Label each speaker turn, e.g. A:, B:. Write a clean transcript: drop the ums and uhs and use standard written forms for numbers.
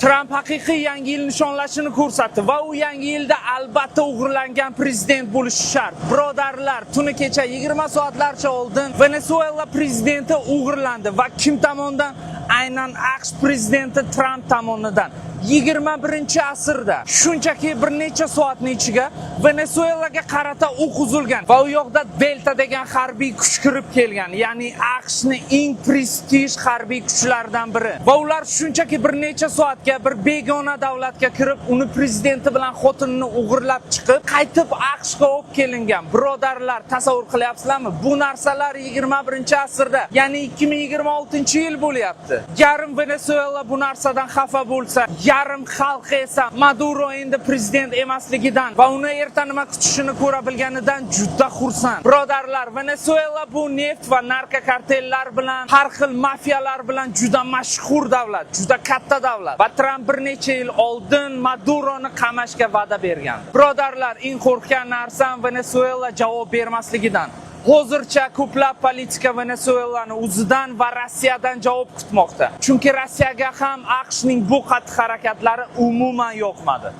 A: Tramp haqiqiy yangi yil nishonlashini ko'rsatdi va u yangi yilda albatta o'g'irlangan prezident bo'lishi shart. Birodarlar, tuni kecha 20 soatlarcha oldin Venesuela prezidenti o'g'irlandi va kim tomonidan? Aynan AQSh prezidenti Tramp tomonidan. 21-asrda shunchaki bir necha soatning ichiga Venesuelaga qarata o'q uzilgan va u yoqda Delta degan harbiy kuch kirib kelgan, ya'ni AQShning eng prestij harbiy kuchlaridan biri. Va ular shunchaki bir necha soatga bir begona davlatga kirib, uni prezidenti bilan xotinini o'g'irlab chiqib, qaytib AQShga olib kelingan. Birodarlar, tasavvur qilyapsizlarmi? Bu narsalar 21-asrda, ya'ni 2026-yil bo'lyapti. Yarim Venesuela bu narsadan xafa bo'lsa, yarim xalq esa Maduro endi prezident emasligidan va uni erta nima kutishini ko'ra bilganidan juda xursand. Birodarlar, Venesuela bu neft va narkokartellar bilan, har xil mafiyalar bilan juda mashhur davlat, juda katta davlat. Va Tramp bir necha yil oldin Maduroni qamashga va'da bergan. Birodarlar, eng qo'rqgan narsam Venesuela javob bermasligidan. Hozircha ko'plab politika Venesuelani o'zidan va Rossiyadan javob kutmoqda. Chunki Rossiyaga ham AQShning bu xatti-harakatlari umuman yoqmadi.